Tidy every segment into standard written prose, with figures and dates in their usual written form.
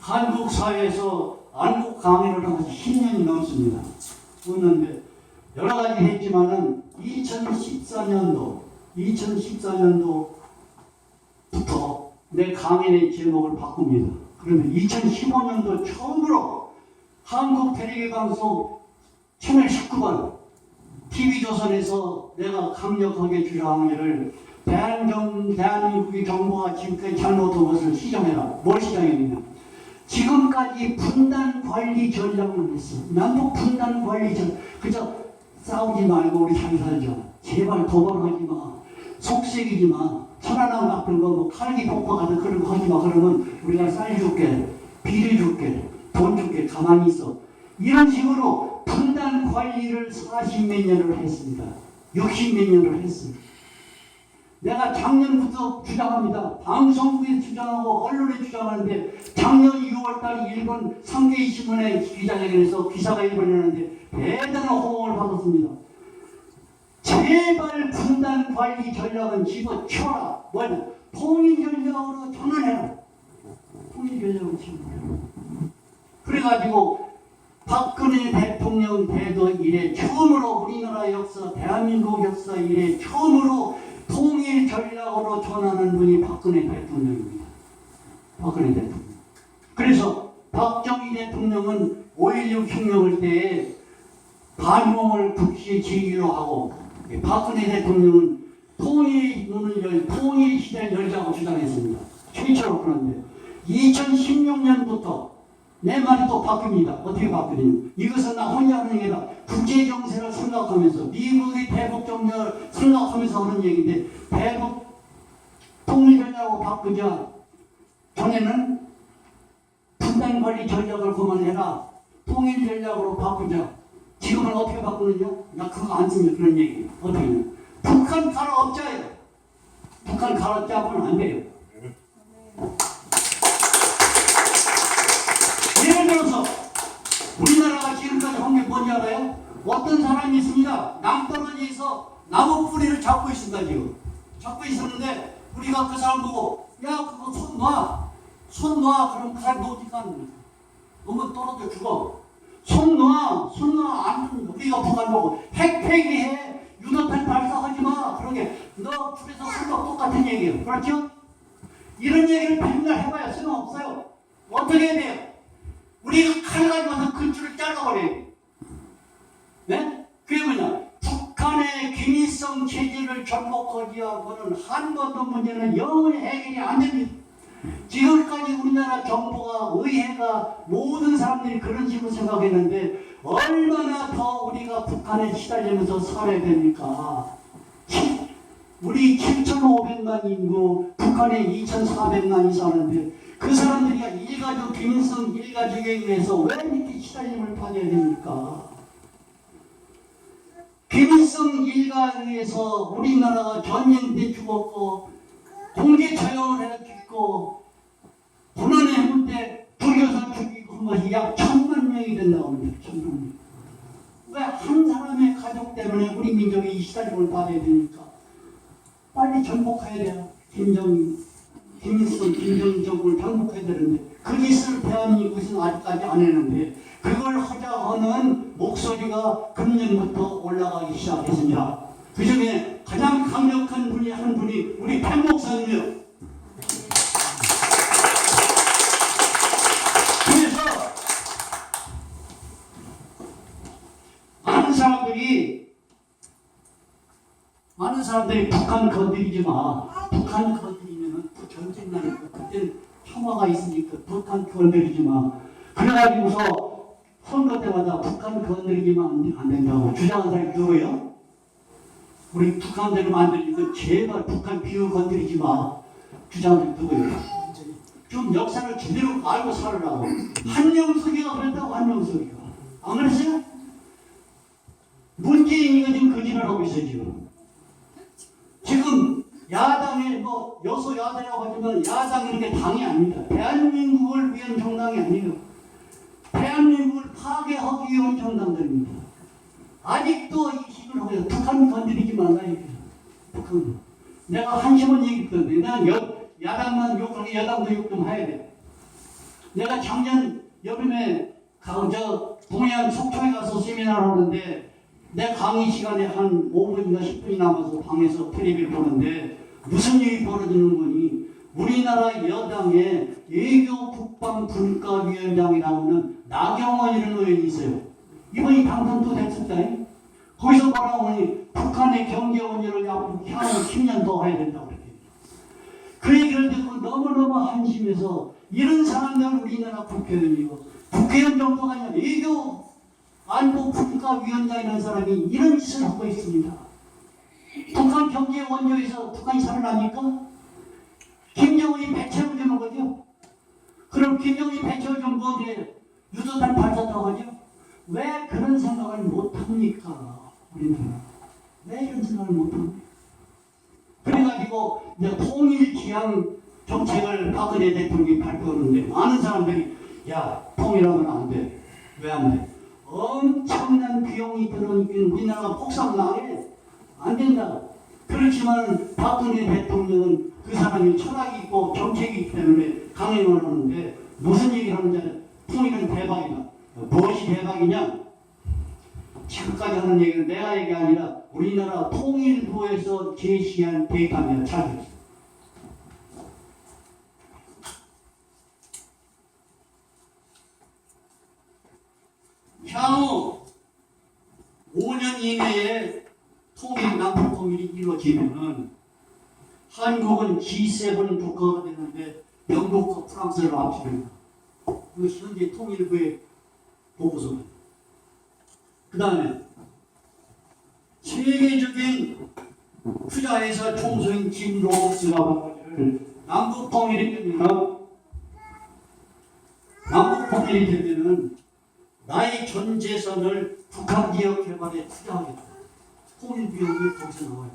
한국 사회에서 안국 강의를 한 10년이 넘습니다. 그런데 여러 가지 했지만은 2014년도부터 내 강연의 제목을 바꿉니다. 그러면 2015년도 처음으로 한국 텔레비방송 채널 19번 TV조선에서 내가 강력하게 주장하기를 대한민국의 정부가 지금까지 잘못한 것을 시정해라. 뭘 시정했느냐? 지금까지 분단 관리 전략만 했어. 남북 분단 관리 전략. 그저 싸우지 말고 우리 잘 살자. 제발 도발하지 마. 속색이지 마. 천안함 같은 거, 뭐 칼기 폭파 같은 그런 거 하지 마. 그러면 우리가 쌀 줄게, 비를 줄게, 돈 줄게. 가만히 있어. 이런 식으로 분단 관리를 40몇 년을 했습니다. 60몇 년을 했습니다. 내가 작년부터 주장합니다. 방송국에 주장하고 언론에 주장하는데 작년 6월달 일본 상계이 신문의 기자회견에서 기사가 일본이었는데 대단한 호응을 받았습니다. 제발 분단 관리 전략은 집어치워라. 뭐냐? 통일 전략으로 전환해라. 통일 전략으로 전환해라. 그래가지고 박근혜 대통령 대도 이래 처음으로 우리나라 역사, 대한민국 역사 이래 처음으로 통일 전략으로 전하는 분이 박근혜 대통령입니다. 박근혜 대통령. 그래서 박정희 대통령은 5.16 혁명을 때에 반공을 국시 제기로 하고 박근혜 대통령은 통일 시대를 열자고 주장했습니다. 최초로. 그런데 2016년부터 내 말이 또 바뀝니다. 어떻게 바뀌느냐. 이것은 나 혼자 하는 얘기다. 국제정세를 생각하면서 미국의 대북 정책을 생각하면서 하는 얘기인데 대북 통일전략으로 바꾸자. 전에는 분단관리 전략을 그만해라. 통일전략으로 바꾸자. 지금은 어떻게 바꾸느냐? 나 그거 안 쓰면 그런 얘기. 어떻게 하냐. 북한 갈아엎자요. 북한 갈아엎자면 안 돼요. 예를 들어서 우리나라가 지금까지 한 게 뭔지 알아요? 어떤 사람이 있습니다. 낭떠러지에서 나무 뿌리를 잡고 있습니다. 지금 잡고 있었는데 우리가 그 사람 보고 야 그거 손 놔. 손 놔. 그럼 그 사람 놓으니까 너무 떨어져 죽어. 손 놔. 손 놔. 안 우리가 북한 보고 핵 폐기해. 유도탄 발사하지 마. 그러게 너 줄에서 손과 똑같은 얘기예요. 그렇죠? 이런 얘기를 맨날 해봐야 쓸모없어요. 어떻게 해야 돼요? 우리가 칼 가지고서 그 줄을 잘라버려요. 네? 그게 뭐냐? 북한의 김일성 체제를 전복하기 위해서는 한 번도 문제는 영원히 해결이 안 됩니다. 지금까지 우리나라 정부가, 의회가, 모든 사람들이 그런 식으로 생각했는데 얼마나 더 우리가 북한에 시달리면서 살아야 됩니까? 우리 7,500만 인구, 북한에 2,400만이 사는데 그 사람들이 일가족, 김일성 일가족에 의해서 왜 이렇게 시달림을 받아야 됩니까? 김일성 일가에 의해서 우리나라가 전쟁 때 죽었고, 공개 처형을 해서 죽고, 고난의 해물 때 불교사 죽이고 한 것이 약 1,000만 명이 된다고 합니다. 1,000만 명. 왜 한 사람의 가족 때문에 우리 민족이 이 시달림을 받아야 됩니까? 빨리 전복해야 돼요. 김일성, 김정일 정부를 전복해야 되는데 그 짓을 대한민국에서는 아직까지 안 했는데 그걸 하자 하는 목소리가 금년부터 올라가기 시작했습니다. 그 중에 가장 강력한 분이 한 분이 우리 박 목사님이에요. 그래서 많은 사람들이 북한 건드리지 마. 북한 건드리면 또 전쟁 나니까 그때는 혐오가 있으니까 북한 건드리지 마. 그래가지고서 선거 때마다 북한 건드리지만 안 된다고 주장한 사람이 누구예요? 우리 북한 대로 만들니까 제발 북한 비유 건드리지 마. 주장한 사람이 누구예요? 좀 역사를 제대로 알고 살으라고. 한명숙이가 그랬다고. 한명숙이가 안 그랬어요? 문재인이가 지금 그 짓을 하고 있어요. 지금 야당의 뭐 여소야대라고 하지만 야당이 이렇게 당이 아닙니다. 대한민국을 위한 정당이 아니에요. 대한민국을 파괴하기 위한 정당들입니다. 아직도 이 식으로 해요. 북한 건드리지 말아요. 북한. 내가 한심한 얘기 있던데 난 야당만 욕하고 여당도 욕 좀 해야 돼. 내가 작년 여름에 동해안 속초에 가서 세미나를 하는데 내 강의 시간에 한 5분인가 10분이 남아서 방에서 텔레비를 보는데 무슨 일이 벌어지는 거니 우리나라 여당의 외교 국방 분과위원장에 나오는 나경원이라는 의원이 있어요. 이번이 당선도 됐었잖아요. 거기서 뭐라고 하니 북한의 경제원료를 향후 10년 더 해야 된다고 그랬대요. 그 얘기를 듣고 너무너무 한심해서 이런 사람들은 우리나라 국회의원이고 국회의원 정도가 아니라 외교 안보분과위원장이라는 사람이 이런 짓을 하고 있습니다. 북한 경제원료에서 북한이 살아납니까? 김정은이 배째를 주는 거죠. 그럼 김정은이 배째를 준 건데 유도탄 발사다고 하죠. 왜 그런 생각을 못합니까? 우리나라 왜 이런 생각을 못합니까? 그래가지고 이제 통일지향 정책을 박근혜 대통령이 발표하는데 많은 사람들이 야 통일하면 안 돼. 왜 안 돼? 엄청난 비용이 들어오니까 우리나라가 폭삭 나게 안 된다. 그렇지만 박근혜 대통령은 그 사람이 철학이 있고 정책이 있기 때문에 강행을 하는데 무슨 얘기를 하는지 통일은 대박이다. 무엇이 대박이냐? 지금까지 하는 얘기는 내가 얘기 아니라 우리나라 통일부에서 제시한 데이터입니다. 잘 들으세요. 향후 5년 이내에 남북 통일이 이루어지면은 한국은 G7 국가가 되는데 영국과 프랑스를 앞세웁니다. 이것이 현재 통일부의 보고서입니다. 그 다음에 세계적인 투자회사 총수인 짐 로버츠가 남북 통일이 되면은 나의 전 재산을 북한 지역 개발에 투자하겠다. 통일 비용이 거기서 나와요.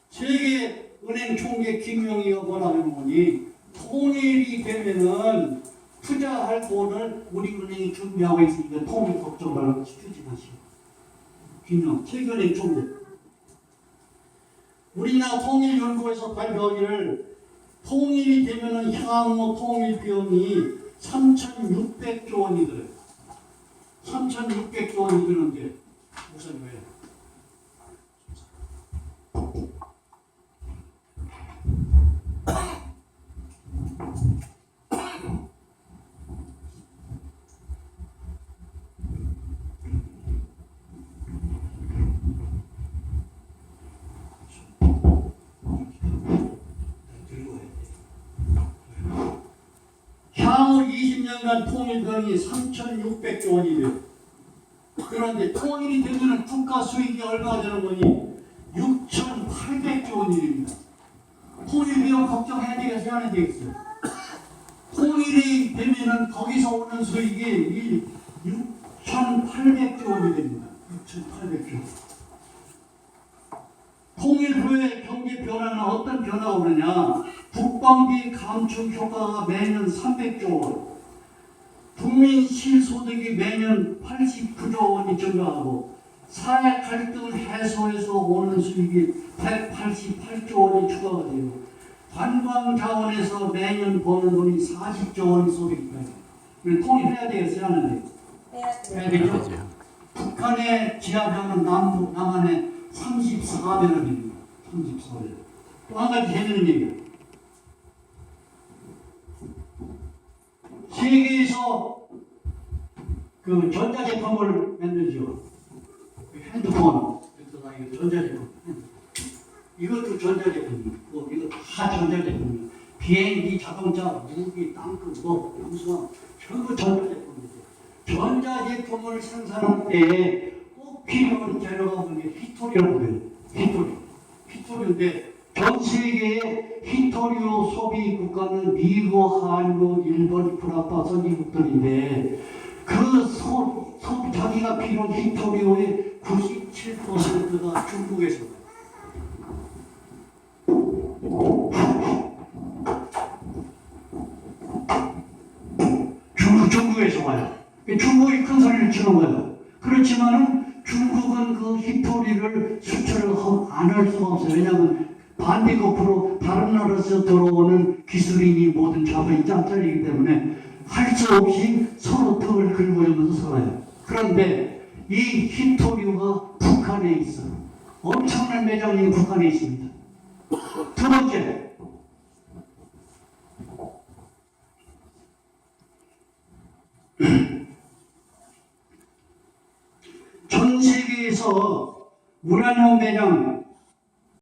세계은행 총재 김용희가 뭐라고 하니 통일이 되면은 투자할 돈을 우리 은행이 준비하고 있으니까 통일 걱정 말고 시키지 마시고. 김용 세계은행 총재. 우리나라 통일연구에서 발표하기를 통일이 되면은 향후 통일 비용이 3,600조 원이 들어요. 3,600조 원이 드는데 무슨 왜? 향후 20년간 통일 비용이 3,600조 원이 돼요. 그런데 통일이 되면 국가 수익이 얼마나 되는 거니? 6,800조 원이 됩니다. 통일 비용 걱정해야 되겠어요? 안 해야 되겠어요? 통일이 되면은 거기서 오는 수익이 6,800조 원이 됩니다. 6,800조. 통일 후에 경제 변화는 어떤 변화가 오느냐? 국방비 감축 효과가 매년 300조 원, 국민 실소득이 매년 89조 원이 증가하고 사회 갈등을 해소해서 오는 수익이 188조 원이 추가가 돼요. 관광 자원에서 매년 버는 돈이 40조 원이 소득입니다. 통일해야 되겠어요? 안 해야 돼요? 해야 되죠? 북한의 지하자원은 남한의 34배입니다. 34배. 또 한 가지 재미있는 얘기예요. 세계에서 그 전자제품을 만들죠. 핸드폰, 전자제품. 이것도 전자제품이고, 이거 다 전자제품이에요. 비행기, 자동차, 무기, 땅끝, 양수함, 전부 전자제품이죠. 전자제품을 생산할 때 꼭 필요한 재료가 뭐냐? 히토리라고 해요. 히토리인데 전 세계의 히토리오 소비 국가는 미국, 한국, 일본, 프랑스 선진국들인데 자기가 필요한 히토리오의 97%가 중국에서 중국에서 와요. 중국이 큰 소리를 치는 거예요. 그렇지만은 중국은 그 히토리를 수출을 안 할 수가 없어요. 왜냐하면 반대급으로 다른 나라에서 들어오는 기술인이 모든 자본이 짱짜리기 때문에 할 수 없이 서로 등을 긁어주면서 살아요. 그런데 이 히토류가 북한에 있어. 엄청난 매장이 북한에 있습니다. 두 번째, 전 세계에서 우라늄 매장